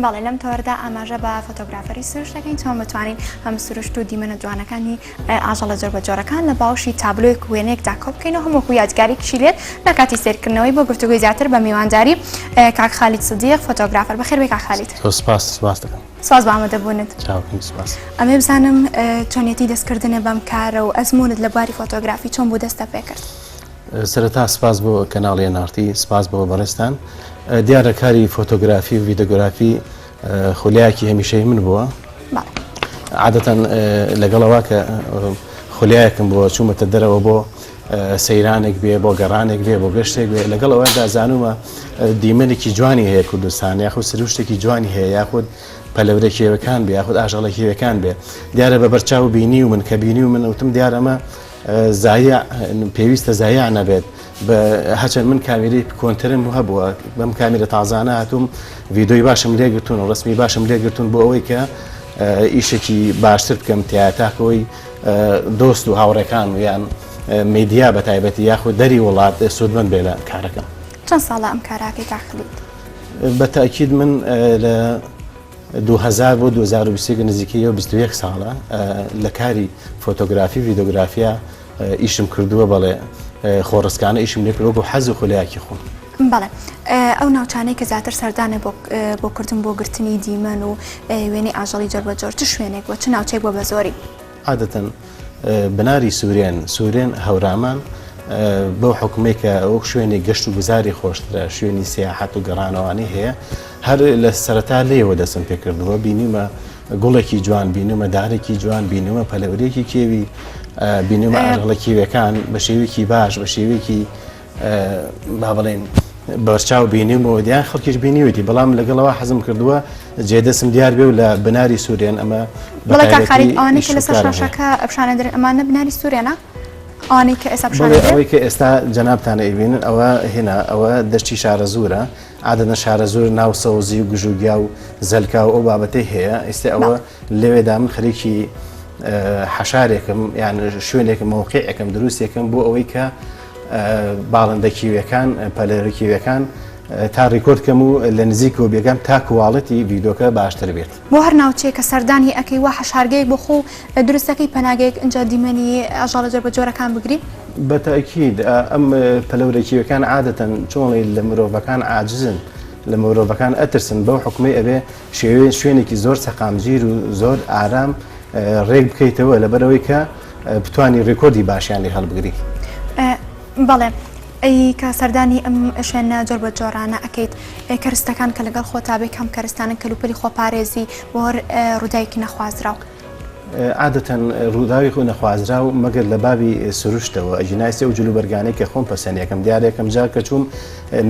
بەڵێ لەم تۆردا ئاماژە بە فۆتۆگرافەری سروشت دەکەین چۆن بتوانین هەم سروشت و دیمەنە جوانەکانی ئاژەڵە جۆر بە جۆرەکان لە باوشی تابلۆیەک وێنەیەکدا کۆ بکەینەوە هەمووکو یادگاریەکی لێت لە کاتی سێرکردنەوەی بۆ گفتوگوی زیاتر بە میوانداری کاک خالید سدیق فۆتۆگرافەر. بەخێر بێ کاک خالید. سپاس دەکەم. سپاس بە ئامادەبوونت. سپاس. ئەمێ بزانم چۆنیەتی دەستکردنە بەم کارە و ئەزمونت لە بواری فۆتۆگرافی چۆن بوو دەستە پێ کرد؟ سەرەتا سپاس بۆ کەناڵی نارتی، سپاس بۆ بەڕێستان. دیارە کاری فۆتۆگرافی و ڤیدیۆگرافی خولیایەکی هەمیشەی من بووە. عادەتەن لەگەڵەوە کە خولیایەکم بووە چوومەتە دەرەوە بۆ سەیرانێک بێ، بۆ گەڕانێک بێ، بۆ گەشتێک بێ، لەگەڵەوەدا زانومە دیمەنێکی جوانی هەیە کوردستان، یاخود سروشتێکی جوانی هەیە، یاخود پەلەورە کێوەکان بێ، یاخود ئاژەڵە کێوەکان بێ. دیارە بە بەرچاو بینی و من کە بینی و من وتم دیارە ئەمە پێویستە زایع نەبێت. بە هەچەند من کامێرەی کۆنترم هەبووە، بەم کامێرە تازانە هاتووم ڤیدۆی باشم لێگرتون و ڕسمی باشم لێگرتون بۆ ئەوەی کە ئیشێکی باشتر بکەم تیاتاکەوەی دۆست و هاوڕێکان و یان میدیا بە تایبەتی یاخود دەری وڵات سوودمەند بێ لە کارەکەم. چەند ساڵە ئەم کاراکەی کاک خالید؟ بە تاکید من لە 2000 بۆ 2020 نزیکەی 21 ساڵە لە کاری فۆتۆگرافی ڤیدیۆگرافیا ئیشم کردووە. بەڵێ خۆڕستکانە ئیشم لێ کردووە بۆ حەز و خولایەکی خۆم. بەڵێ ئەو ناوچانەی کە زیاتر سەردانێ بۆ کردن بۆ گرتنی دیمەن و وێنەی ئاژەڵی جۆر بە جۆر چ شوێنێک بۆ چ ناوچەیەک بۆ بە زۆری؟ عادەتەن بناری سوورێن هەورامان بۆ حکومەی کە ئەو شوێنی گەشت و گوزاری خۆشترە، شوێنی سیاحەت و گەڕانەوانی هەیە، هەر لە سەرەتا لێوە دەستم پێ کردووە. بینیمە گوڵێکی جوان، بینیمە دارێکی جوان، بینیمە پەلەورێکی کێوی، بینیمە ئاژەڵە کێویەکان بە شێوەیەکی باش، بە شێوەیەکی با بڵێن بەرچاو بینیمەوە، دیان خەڵکیش بینیوێتی. بەڵام لەگەڵەوە حەزم کردووە جێدەسم دیار بێ و لە بناری سوورێن ئەمە بەڵێ کاک خالید ئەوانەی کە لەسەر شاشەکە ئەپشانە دەرێن ئەمانە بناری سوورێنە؟ ئەوانەی کە ئێستا پیشانە دەرێن؟ ئەوەی کە ئێستا جەنابتانە ئەیبینن ئەوە هێنا ئەوە دەشتی شارەزوورە. عادەتەن شارەزوور ناو سەوزی و گژوگیا و زەلکا و ئەو بابەتەی هەیە. ئێستا ئەوە لەوێدا من خەریکی حەشارێکم یان شوێنێکم مەوقعێکم دروستێکم بۆ ئەوەی کە باڵندە کێویەکان پەلەورە کێویەکان تا ڕیکۆردکەم و لە نزیکەوە بێگەم تا کوواڵەتی ڤیدۆکە باشتر بێت. بۆ هەر ناوچەیە کە سەردانی ئەەکەی وا حەشارگەیەک بۆ خۆ دروستەکەی پەناگەیەک ئەنجا دیمەنی ئاژەڵە جۆر بە جۆرەکان بگری؟ بە تاکید ئەم پەلەورە کێویەکان عادەتەن چۆنڵی لە مرۆڤەکان عاجزن، لە مرۆڤەکان ئەترسن، بەو حکومەی ئەبێ شوێنێکی زۆر سەقامگیر و زۆر ئارام ڕێک بکەیتەوە لەبەرەوەی کە بتوانی ڕێکۆردی باشیان لێ هەڵبگری. بەڵێ ئەی کە سەردانی ئەم شوێنە جۆر بە جۆرانە ئەەکەیت کەرستەکان کە لەگەڵ خۆتابێ کەم کەرستانن کەلوپەری خۆپارێزی بۆ ڕووداوێکی نەخوازراوە. عادەتەن ڕووداوی خۆ نەخوازراو مەگەر لە بابی سروشتەوە ئەژینایسێ و جلوبەرگانەی کە خۆم پەسەندەکەم دیارێکم جار کە چووم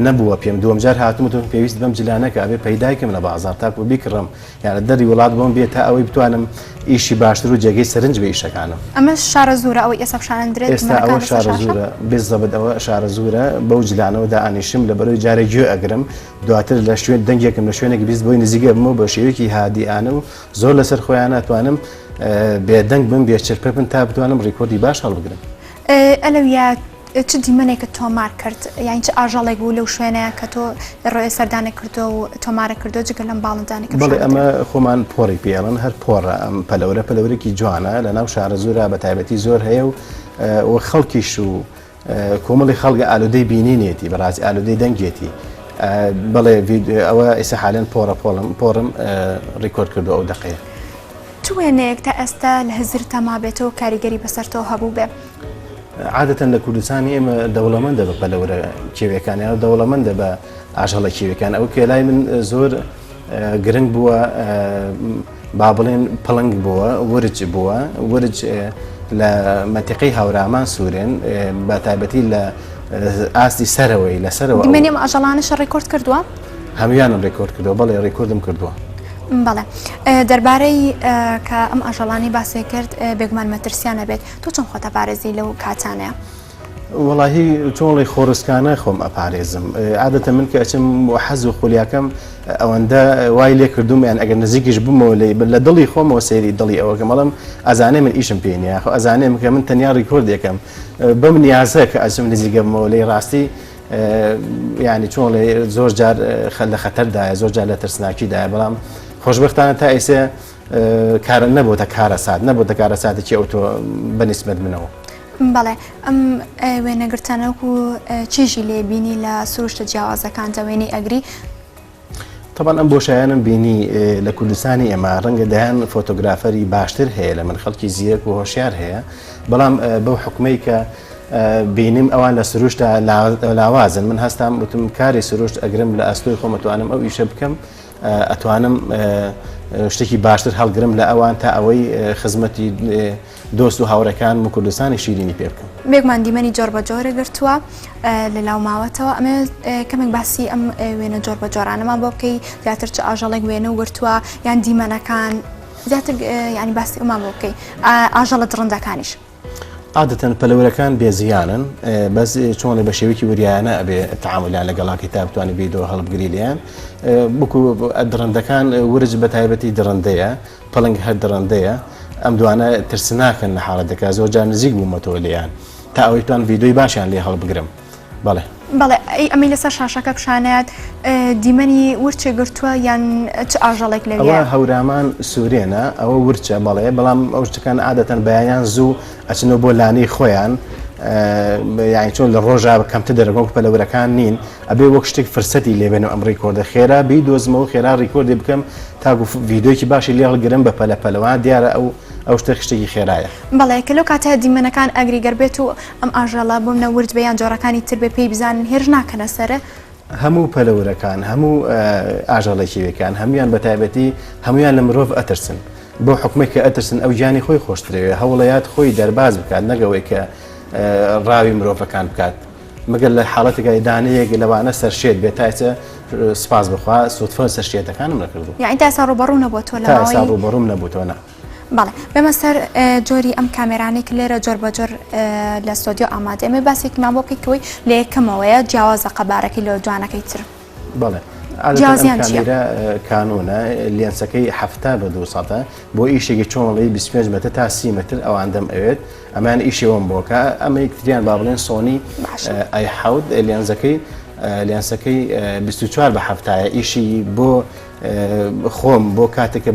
نەبووە پێم دووەم جار هاتوومتون پێویست بەم جلانەکە ئەبێ پەیدایکەم لە بازار تاکو بیکڕم یانە دەری وڵات بۆم بێت تا ئەوەی بتوانم ئیشی باشتر و جێگەی سەرنج بە ئیشەکانم. ئەمە شارە زورە ئەوەی ئێستا پیشانەدرێت؟ ئێستا ئەوە شارە زورە، بێزەبەت ئەوە شارە زورە. بەو جلانەوەدا ئانیشم لەبەرەوەی جارێک گوێ ئەگرم، دواتر لە شوێن دەنگێکم لە شوێنێک بیست بۆی نزیگە بمەوە بە شێوەیەکی هادیانە و زۆر لەسەر خۆیان ناتوانم بێدەنگ بم بێچەرپە بن تا بتوانم ڕێکۆردی باش هەڵبگرم. ئەلەویا چ دیمەنێکە تۆمار کرد یان چ ئاژەڵێک بوو لەو شوێنەیە کە تۆ ڕێ سەردانێک کردو و تۆمارە کردو جگە لەم باڵندانێک؟ بەڵێ ئەمە خۆمان پۆڕی پێڵن، هەر پۆڕە ئەم پەلەورەێکی جوانە لە ناو شارە زۆرە بە تایبەتی زۆر هەیە و خەڵکیش و کۆمەڵی خەڵگە ئالودەی بینینێتی بەڕاستی ئالودەی دەنگێتی. بەڵێ ئەوە ئێستا حالێن پۆڕم ڕێکۆرد کردو ئەو دقەیە. چ وێنەیەک تا ئێستا لە هزر تەما بێتەوە کاریگەری بەسەرتەوە هەبوو بێ؟ عادەتەن لە کوردستانی ئێمە دەوڵەمەندە بە پەلەورە کێویەکانی و دەوڵەمەندە بە ئاژەڵە کێویەکان. ئەو کێلای من زۆر گرنگ بووە، با بڵێن پڵنگ بووە، ورج بووە، ورج لە مەتیقی هەورامان سوورێن بە تایبەتی لە ئاستی سەرەوەی لەسەرەوە. دیمەنی ئەم ئاژەڵانەش ڕێکۆرد کردووە؟ هەمویانم ڕێکۆرد کردووە. بەڵێ ڕێکۆردم کردووە. بەڵێ دەربارەی کە ئەم ئاژەڵانی باسی کرد بێگومان مەترسیانە بێت، تۆ چۆن خۆتە پارێزی لەو کاتانەیە؟ وڵاهی چۆنڵی خۆڕستکانە خۆم ئەپارێزم. عادەتە من کە ئەچم حەز و خولیاکەم ئەوەندە وای لێ کردومیان ئەگەر نزیکیش بمەوە لە دڵی خۆمەوە سەیری دڵی ئەوەکە مەڵم ئەزانێ من ئیشم پێنیە، ئەزانێم کە من تەنیا ڕیکۆردێکم بەم نیازە کە ئەچم نزیکە بمەوە لەی ڕاستی ینی چۆن زۆر جار لە خەتەردایە زۆر جار لە ترسناکیدایە بەڵام خۆشبەختانە تا ئێسێ کارە نەبووتە کارە سات نەبووتە کارە ساتێکی ئەوتۆ بەنسبەت منەوە. بەڵێ ئەم وێنەگرتنەوەکو چیژی لێ بینی لە سروشتە جیاوازەکان وێنەی ئەگری؟ طبعا ئەم بۆشایانم بینی لە کوردستانی ئێمە ڕەنگە دەیان فۆتۆگرافەری باشتر هەیە لە من خەڵکی زیرەک و هۆشیار هەیە بەڵام بەو حکومەی کە بینیم ئەوان لە سروشتە لاوازن من هەستام وتم کاری سروشت ئەگرم لە ئەستۆی خۆم ئەتوانم ئەو ئیشە بکەم ئەتوانم شتێکی باشتر هەڵگرم لە ئەوان تا ئەوەی خزمەتی دۆست و هاوڕەکان و کوردستانی شیرینی پێ بکەم. بێگومان دیمەنی جۆر بە جۆرە گرتووە لە لاو ماوەتەوە ئەمە کەمێک باسی ئەم وێنە جۆر بە جۆرانەمان بۆ بکەی زیاتر چ ئاژەڵێک وێنە وگرتووە یان دیمەنەکان زیاتر ینی باسی ئەمان بۆ بکەی ئاژەڵە درڕندەکانیش. عادەتەن پەلەورەکان بێزیانن بەس چۆن بە شێوەیەکی وریانە ئەبێ تەعاملیان لەگەڵاکی تا بتوانێت بیدەوە هەڵبگری لیان بکو درڕندەکان ورج بە تایبەتی درڕندەیە پەڵنگ هەر درڕندەیە ئەم دوانە ترسناکەن لە حاڵەتەکە زۆر جار نزیک بوومەتەوە لیان تا ئەوەی توان ڤیدۆی باشیان لێ هەڵبگرم. بەڵێ بەڵێ ئەمی لەسەر شاشەکە پیشانەت دیمەنی ورچێ گرتووە یان چ ئاژەڵێک لەوێ؟ ئەوە هەورمان سوورێنە ئەوە ورچە بەڵێ بەڵام ئەو شتەکان عادەتەن بەیان زوو ئەچنەوە بۆ لانەی خۆیان یانی چۆن لە ڕۆژە کەمتر دەرەگۆ پەلەورەکان نین ئەبێ وەک شتێک فرسەتی لێبێنەوە ئەم ڕیکۆردە خێرا بیدۆزمەوە خێرا ڕیکۆردی بکەم تاکو ڤیدۆیەکی باشی لێ هەڵگرم بە پەلەپەلەوە دیارە ئەو شتێک شتێکی خێرایە. بەڵێ کە لەو کاتە دیمەنەکان ئەگریگەر بێت و ئەم ئاژەڵە بۆم نەورد بەیان جۆرەکانی تر بێ پێی بزانن هێرش ناکەنە سەرە؟ هەموو پەلەورەکان هەموو ئاژەڵێکیەکان هەمویان بە تایبەتی هەمویان لە مرۆڤ ئەترسن بۆ حکومێک کە ئەترسن ئەو گیانی خۆی خۆشترەوێ هەوڵەیات خۆی دەرباز بکات نەگەوەی کە ڕاوی مرۆڤەکان بکات مەگەر لە حاڵەتێکای دانەیەک لەوانە سەرشێت بێت تایسە سپاس بخوا سوودفە سەرشێتەکانم نەکردو یعنی تا ئێستا ڕوبەڕوو نەبووەوە لە تا ئێستا ڕوبەڕووم نەبووتەوە نە. بەڵێ بەمە سەر جۆری ئەم کامێرانێک لێرە جۆر بە جۆر لە ستۆدیۆ ئامادە ئێمە باسێکمان بۆ بکەیتەوەی لە یەکەمەوەیە جیاوازە قەبارەکەی لە جوانەکەی تر. بەڵێ کامێرە کانونە لێنسەکەی 70 بە 200 بۆ ئیشێکی چۆنڵی 25 متر تا 30 متر ئەوەندەم ئەوێت ئەمان ئیشەوەم بۆکە ئەمە یەکتریان با بڵێن سۆنی ئای حەوت لێنسەکەی 24 بە 7 ئیشی بۆ خۆم بۆ کاتێکە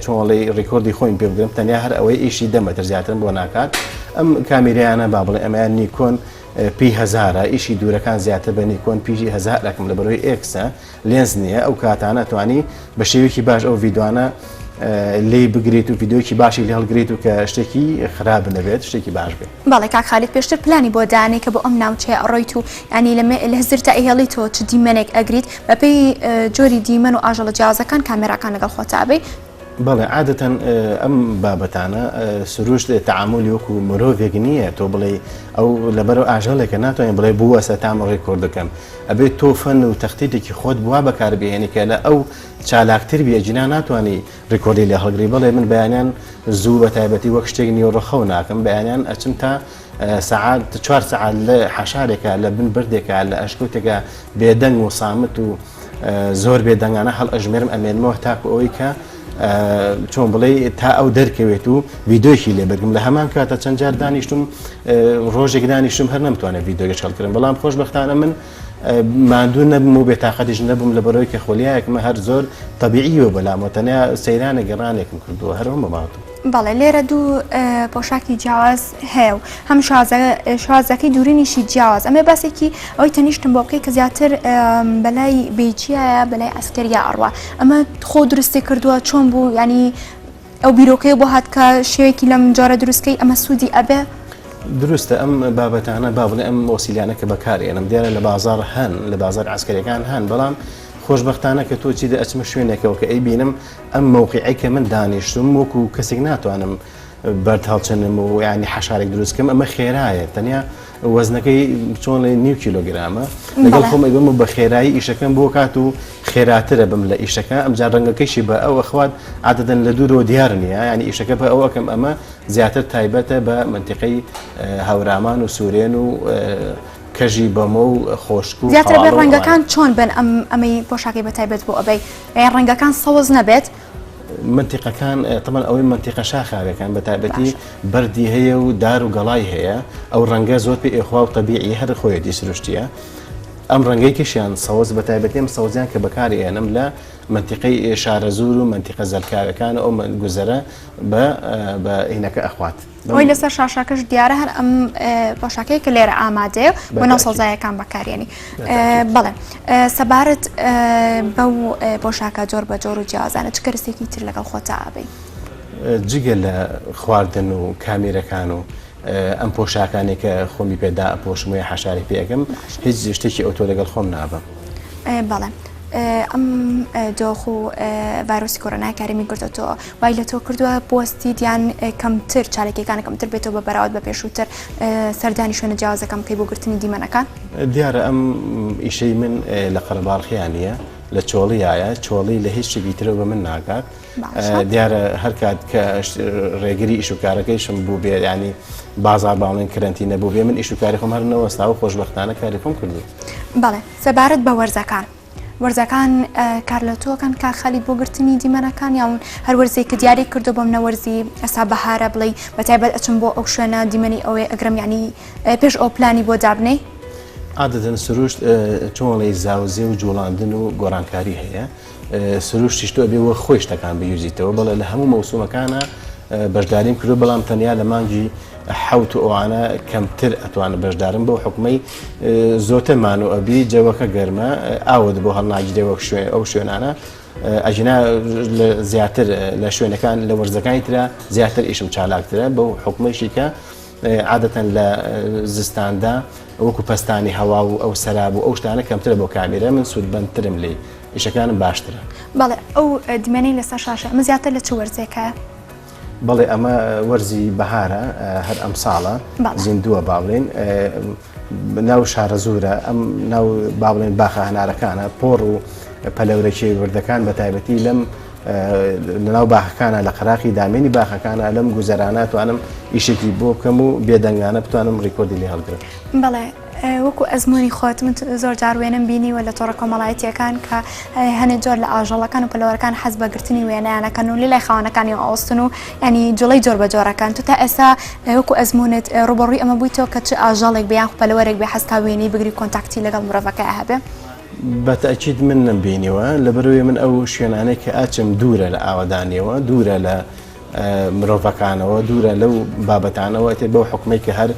چۆنڵی ڕیکۆردی خۆین پێ بگرم تەنیا هەر ئەوەی ئیشی 10 متر زیاتر بۆ ناکات ئەم کامێرایانە با بڵێ ئەمەیان نیکۆن پی هزارە ئیشی دوورەکان زیاتر بە نیکۆن پیژی هزارەکەم لە بەرەوەی ئێکسە لێنز نییە ئەو کاتانە توانی بە شێوەیەکی باش ئەو ڤیدۆانە لێ بگریت و ڤیدۆیەکی باشی لێ هەڵگریت و کە شتێکی خراپ نەبێت شتێکی باش بێت. بەڵێ کاک خالید پێشتر پلانی بۆ دانێ کە بۆ ئەم ناوچەیە ئەڕۆیت و ینی لە هزر تا ئێهێڵیتەوە چ دیمەنێک ئەگریت بەپێی جۆری دیمەن و ئاژەڵە جیاوازەکان کامێراکان لەگەڵ خۆتابێ؟ بەڵێ عادەتەن ئەم بابەتانە سروشت تەعاملی وەکو مرۆڤێک نییە تۆ بڵێ ئەو لەبەرەوە ئاژەڵێکە ناتوانین بڵێ بووە سەتام ڕێکۆردەکەم ئەبێت تۆ فەن و تەختیتێکی خۆت بوا بەکاربێنی کە لە ئەو چالاکتر بێجینا ناتوانانی ڕێکۆردی لە هەڵگری بڵێ من بەیانیان زوو بە تایبەتی وەک شتێک نیوەڕەخەو ناکەم بەیانیان ئەچم تا ساعات 4 ساعات لە حەشارێکە لە بن بردێکە لە ئەشکوتێکە بێدەنگ و سامت و زۆر بێدەنگانە هەڵ ئەژمێرم ئەمێنمەوە تاکو ئەوەی کە چۆن بڵێ تا ئەو دەرکەوێت و ڤیدۆیەکی لێ بەرگم لە هەمان کاتە چەند جار دانیشتم ڕۆژێک دانیشتم هەر نەمتوانێت ڤیدۆگەش هەڵکردم بەڵام خۆشبەختانە من ماندوو نەبم و بێتاقەتیش نەبووم لە بەرەوەی کە خۆلیایەکمە هەر زۆر تەبیعیوە بەلامەوە تەنیا سەیرانە گەڕانێکم کردووە هەرەوە بەماوەتم. بەڵێ لێرە دوو پۆشاکی جیاواز هەیە و هەم شازەکەی دوورینیشی جیاواز ئەمێ باسێکی ئەوەی تەنیشتم بۆ بکەی کە زیاتر بەلای بێجیایە بەلای ئەسکەریا ئەڕوا ئەمە خۆ دروستی کردووە چۆن بوو ینی ئەو بیرۆکەی بۆ هات کە شێوەیەکی لەم جۆرە دروستکەی ئەمە سوودی ئەبێ؟ دروستە ئەم بابەتانە با بڵێ ئەم وەسیلانە کە بەکارێنم دیارە لە بازار هەن لە بازار عسکەریەکان هەن بەڵام خۆشبەختانە کە تۆ چی ئەچمە شوێنێکەوە کە ئەی بینم ئەم مەوقعی کە من دانیشتم وەکو کەسێک ناتوانم بەرد هەڵچنم و ینی حەشارێک دروستکەم ئەمە خێرایە تەنیا وەزنەکەی چۆن 9 کیلۆگرامە لەگەڵ خۆم ئەیبم و بە خێرایی ئیشەکەم بۆ کات و خێراترە بم لە ئیشەکە ئەمجار ڕەنگەکەیشی بە ئەو ئەخوات عادەدەن لە دوورەوە دیار نییە ینی ئیشەکە بە ئەوەکەم ئەمە زیاتر تایبەتە بە منتیقەی هەورامان و سوورێن و کەژی بەمە و خۆشک و زیاتر بێ ڕەنگەکان چۆن بن ئەمەی پۆشاکی بەتایبەت بۆ ئەبەی ڕەنگەکان سەوز نەبێت؟ منتیقەکان تەمان ئەوەی منتیقە شاخاوەکان بە تایبەتی بەردی هەیە و دار و گەڵای هەیە ئەو ڕەنگە زۆر پێ ئێخوا و تەبیعی هەر خۆیەتی سروشتیە ئەم ڕەنگەیکیشیان سەوز بە تایبەتیم سەوزیان کە بەکاری ئێنم لە منتیقەی شارەزور و منتیقە زەرکاوەکان ئەو گوزەرە بە هینەکە ئەخوات. ئەوی لەسەر شاشاکەش دیارە هەر ئەم پۆشاکەی کە لێرە ئامادەیە بۆ ناو سەوزایەکان بەکارێنی. بەڵێ سەبارەت بەو پۆشاکە جۆر بە جۆر و جیازانە چ کەرسێکی تر لەگەڵ خۆتا ئابەی؟ جگە لە خواردن و کامیرەکان و ئەم پۆشاکانی کە خۆمی پێدا ئەپۆشمەوەی حەشاری پێەکەم هیچ شتێکی ئۆتۆ لەگەڵ خۆم نابم. بەڵێ ئەم دۆخ و ڤایرۆسی کۆرۆنای کاریمی کردەوە وای لە تۆ کردووە پۆستی دیان کەمتر چالێکەکان کەمتر بێتەوە بە بەراورد بە پێشووتر سەردانی شوێنە جیاوازەکەم کەی بۆ گرتنی دیمەنەکان؟ دیارە ئەم ئیشەی من لە قەرەباڵخیانە لە چۆڵیایە چۆڵی لە هیچ شتێکی ترەوە بە من ناکات. دیارە هەر کات کە ڕێگری ئیشوکارەکەیشم بوو بێ ینی بازار باڵێن کرەنتینە بوو بێ من ئیشوکاری خۆم هەر نەوەستا و خۆشبەختانە کاری خۆم کردو. بەڵێ سەبارەت بە وەرزەکان وەرزەکان کار لە تۆکەن کا خەلیت بۆ گرتنی دیمەنەکان یاون هەر وەرزێک کە دیاری کردو بۆم نەوەرزی ئەسا بەهارە بڵێ بەتایبەت ئەچم بۆ ئەو شوێنە دیمەنی ئەوەیە ئەگرم ینی پێش ئەو پلانی بۆ دابنەی؟ عادەتەن سروشت چۆڵی زاوزێ و جوڵاندن و گۆڕانکاری هەیە. سروشتیش تۆ بێ وە خۆی شتەکان بەیوزیتەوە بەڵێ لە هەموو مەوسومەکانە بەشداریم کردو بەڵام تەنیا لە مانگی حەوت و ئەوانە کەمتر ئەتوانە بەشدارم بەو حکومەی زۆرتر مان و ئەبی جەوەکە گەرمە ئاوت بۆ هەڵناگیرەوە ئەو شوێنانە ئەژینا زیاتر لە شوێنەکان لە وەرزەکانی ترە زیاتر ئیشم چالاکترە بەو حکومەیشی کە عادەتەن لە زستاندا وەکو پەستانی هەوا و ئەو سەراب و ئەو شتانە کەمترە بۆ کامیرە من سوودبەندترم لێ ئیشەکانم باشترە. بەڵێ ئەو دیمەنەی لەسەر شاشە ئەمە زیاتر لە چ وەرزێکە؟ بەڵێ ئەمە وەرزی بەهارە هەر ئەم ساڵە زیندووە باڵێن ناو شارەزورە ئەم ناو باڵێن باخە هەنارەکانە پۆڕ و پەلەورەکی وردەکان بە تایبەتی لەم لەناو باخەکانە لە قەراقی دامێنی باخەکانە لەم گوزەرانە توانم ئیشێکی بۆ بکەم و بێدەنگانە بتوانم ڕیکۆردی لێ هەڵگرم. بەڵێ وەکو ئەزمموی خۆت من زۆر جار وێنم بینیوە لە تۆڕە کۆمەڵایەتیەکان کە هەنێک جۆر لە ئاژەڵەکان و پەلەوەرەکان حەز بە گرتنی وێنەیانەکەن و لای خاوەنەکانی ئاوستن و ینی جوڵەی جۆر بە جۆرەکان تو تا ئێستا وەکو ئەزمموت ڕوبەڕووی ئەمە بوویتەوە کە چ ئاژەڵێک بەیان پەلەوەرێک بێ حەزکا وێنەی بگری کۆنتاکتی لەگەڵ مرۆڤەکە هەبێ؟ بەتەئکید من نەمبینیوە لەبەرەوەی من ئەو شوێنانەی کە ئاچم دوورە لە ئاوەدانیەوە دوورە لە مرۆڤەکانەوە دوورە لەو بابەتانەوە تێ بەو حکومەی کە هەر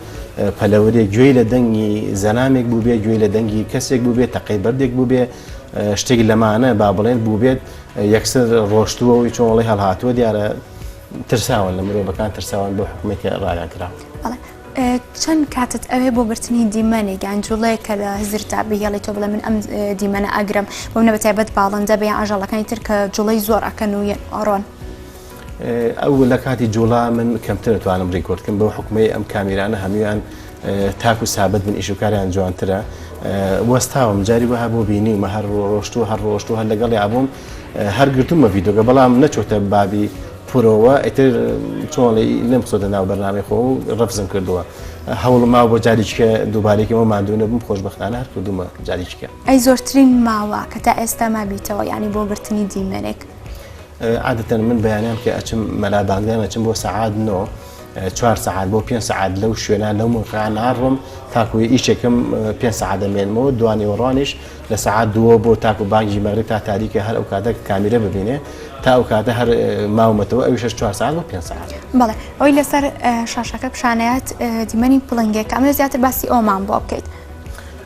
پەلەوەرێک گوێی لە دەنگی زەنامێک بوو بێ گوێی لە دەنگی کەسێک بوو بێت تەقەی بەردێک بوو بێ شتێک لەمانە با بڵێن بوو بێت یەکسەر ڕۆشتووەوەی چۆڵی هەڵهاتووە دیارە ترساون لە مرۆڤەکان ترساوان بۆ حکومەی کە ڕایان کرا. چەند کاتت ئەوێ بۆ گرتنی دیمەنێک یان جوڵەیە کە لە هزرتا بگەڵی تۆ بڵێ من ئەم دیمەنە ئەگرم بۆ منە بەتایبەت باڵندە بە یان ئاژەڵەکانی تر کە جوڵەی زۆر ئەکەن و ئەڕۆن؟ ئەو لە کاتی جوڵا من کەمتر دەتوانم ڕیکۆردکەم بەو حکومەی ئەم کامیرانە هەمویان تاک و سابت بن ئیشوکاریان جوانترە وەستاوم جاری وەها بۆ بینیمە هەر ڕۆشتووە هەر ڕۆشتووە هەر لەگەڵی ئابووم هەر گرتومە ڤیدۆگە بەڵام نەچۆتە بابی پرۆوە ئیتر چۆڵی لەم بچۆتە ناو بەرنامەی خۆ و ڕەفزم کردووە هەوڵم ماوە بۆ جاریچکە دووبارێکەوە ماندوو نەبووم خۆشبەختانە هەر کردومە جاریچکە. ئەی زۆرترین ماوە کە تا ئێستا مابیتەوە ینی بۆ گرتنی دیمەنێک؟ عادەتەن من بەیانیان کە ئەچم مەلابانگیان ئەچم بۆ سەعات 4 سەعات بۆ 5 سەعات لەو شوێنە لەو موقعە ناڕۆم تاکوی ئیشێکم 5 سەعات دەمێنمەوە دوانی وەڕانیش لە سەعات 2 بۆ تاکو بانگی مەغریب تا تاریکە هەر ئەو کاتە کامیرە ببینێ تا ئەو کاتە هەر ماومەتەوە ئەویش 4 ساعت بۆ 5 ساعت. بەڵێ ئەوی لەسەر شاشەکە پیشانەیەت دیمەنی پڵنگێک ئەمە زیاتر باسی ئەومان بۆ بکەیت.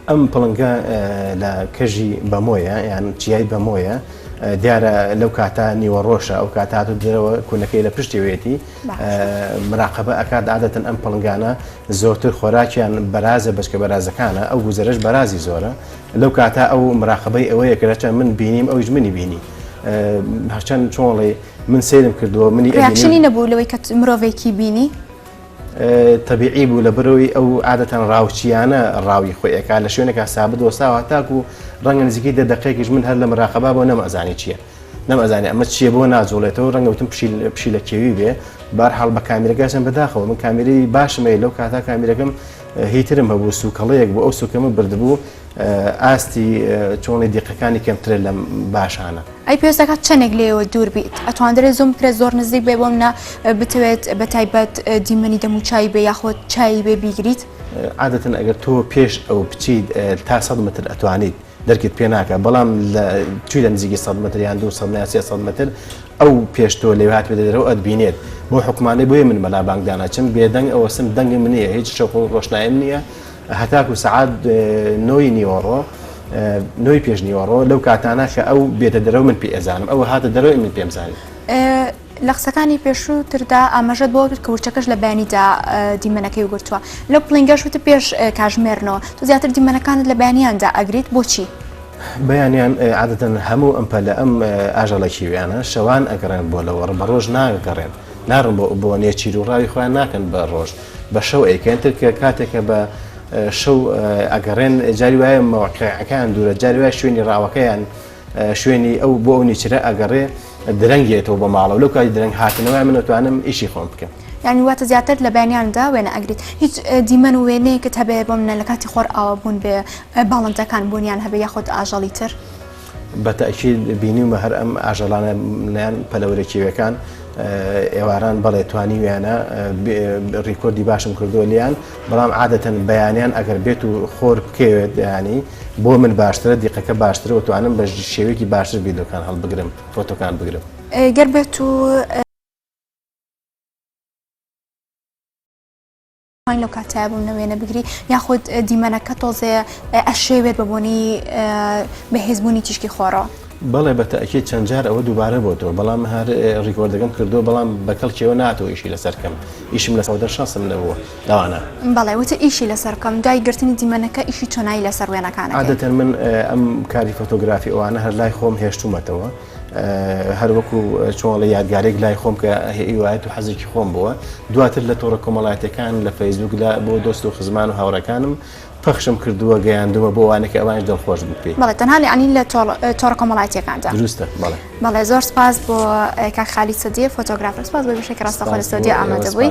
ئەم پڵنگە لە کەژی بەمۆیە یان چیای بەمۆیە دیارە لەو کاتە نیوەڕۆشە ئەو کاتات و درەوە کوونەکەی لە پشتیوێتی مراقبە ئەکات عادەتەن ئەم پڵنگانە زۆرتر خۆراکیان بەرازە بەشکە بەرازەکانە ئەو گوزەرەش بەرازی زۆرە لەو کاتە ئەو مراقبەی ئەوەیە کەچە من بینیم ئەویش منی بینی هەرچەند چۆڵێ من سێرم کردووە منی ڕیاکشنی نەبوو لەوەی کە مرۆڤێکی بینی طبیعی بوو لە بەرەوەی ئەو عادەتەن ڕاوچیانە ڕاوی خۆیەکە لە شوێنێکا سابت وەستاوە تاکو ڕەنگە نزیکەی دەقەیەکیش من هەر لە مراقبە بۆ نەمەزانی چییە نەمەزانانی ئەمە چییە بۆ ناجوڵێتەوە ڕەنگەوتم پشیلە کێوی بێ بارحاڵ بە کامیرەکەشم بەداخەوە من کامیرەی باشمەیە لەو کاتا کامیرەکەم هیترم هەبوو سوکەڵەیەک بۆ ئەو سوکەمە بردبوو ئاستی چۆنی دیقەکانی کەمترە لەم باشانە. ئەی پێویست دەکات چەندێک لێەوە دوور بیت ئەتواندرێت زۆم پرێ زۆر نزیک بێ بۆ منە بتەوێت بە تایبەت دیمەنی دەموچایی بێ یاخۆ چایی بێ بیگریت؟ عادەتەن ئەگەر تۆ پێش ئەو بچیت تا 100 متر ئەتوانیت دەرکت پێ ناکە بەڵام توی لە نزیکی 100 متر یان 200 متر ئەو پێش تۆ لێ هات بێت دەرەوە ئەتبینێت بۆ حکومانەی بۆیە من مەلا بانگداناچم بێدەنگ ئەوە سم دەنگی من نییە هیچ شەو ڕۆشنایم نییە هەتاکو سەعات 9 نیوەڕۆ 9 پێش نیوەڕۆ لەو کاتانە کە ئەو بێتە دەرەوە من پێ ئەزانم ئەوە هاتە دەرەوە من پێم زانێت لە قسەکانی پێشووتردا ئاماژەت بۆ کرد کە ورچەکەش لە بەیانیدا دیمەنەکەی وگرتووە لەو پڵنگەش وتە پێش کاژمێرنەوە تو زیاتر دیمەنەکانت لە بەیانیاندا ئەگریت بۆچی؟ بەیانیان عادەتەن هەموو ئەم پەلە ئەم ئاژەڵێکی ویانە شەوان ئەگەڕێن بۆ لەوە بە ڕۆژ ناگەڕێن ناڕن بۆ نێچیر و ڕاوی خۆیان ناکەن بە ڕۆژ بە شەو ئەیکەنتر کە کاتێکە بە شەو ئەگەڕێن جاری وایە مەواقعەکان دوورە جاری وایە شوێنی ڕاوەکەیان شوێنی ئەو بۆ ئەو نیچرە ئەگەڕێ درەنگێتەوە بە ماڵەوە لەو کاتی درەنگ هاتنەوەی من دەتوانم ئیشی خۆم بکەم یعنی واتە زیاتر لە بەیانیاندا وێنە ئەگریت هیچ دیمەن و وێنەیەکت هەبێ بۆ منە لە کاتی خۆر ئاوە بوون بێ باڵندەکان بوونیان هەبێ یاخۆت ئاژەڵی تر بەتەئکید بینیمە هەر ئەم ئاژەڵانەیان پەلەوەرێکیوەکان ئێواران بەڵێ توانی ویانە ڕیکۆردی باشم کردووە لیان بەڵام عادەتەن بەیانیان ئەگەر بێت و خۆر بکەوێت ینی بۆ من باشترە دیقەکە باشترەوە توانم بە شێوەیەکی باشتر ڤیدۆکان هەڵبگرم فۆتۆکان بگرم گەر بێت و لەو کاتای بووم نەوێنە بگری یاخود دیمەنەکە تۆزێ ئەشێوێت بە بۆنی بەهێزبوونی تیشکی خۆڕەوە بەڵێ بەتەئکید چەند جار ئەوە دووبارە بۆتەوە بەڵام هەر ڕیکۆردەکەم کردو بەڵام بەکەڵکیەوە ناتەوە ئیشی لەسەرکەم ئیشم لە 16 نەبووە داوانە بەڵێ وتە ئیشی لەسەرکەم دوای گرتنی دیمەنەکە ئیشی چۆنایی لەسەر وێنەکانە عادەتەن من ئەم کاری فۆتۆگرافی ئەوانە هەر لای خۆم هێشتومەتەوە هەر وەکو چۆن لە یادگارێک لای خۆم کە هیوایەت و حەزێکی خۆم بووە دواتر لە تۆڕە کۆمەڵایەتەکان لە فەیسبوک بۆ دۆست و خزمان و هاوڕەکانم پەخشم کردووە گەیاندومە بۆ وانێک ئەوانش دڵخۆش بپێ بەڵێ تەنها عنی لە تۆڕە کۆمەڵایەتیەکاندا دروستە بەڵێ زۆر سپاس بۆ کاک خالید سەدیە فۆتۆگرافەر سپاس بۆ بەشێکی ڕاستەخۆ لە سەدیە ئامادە بووی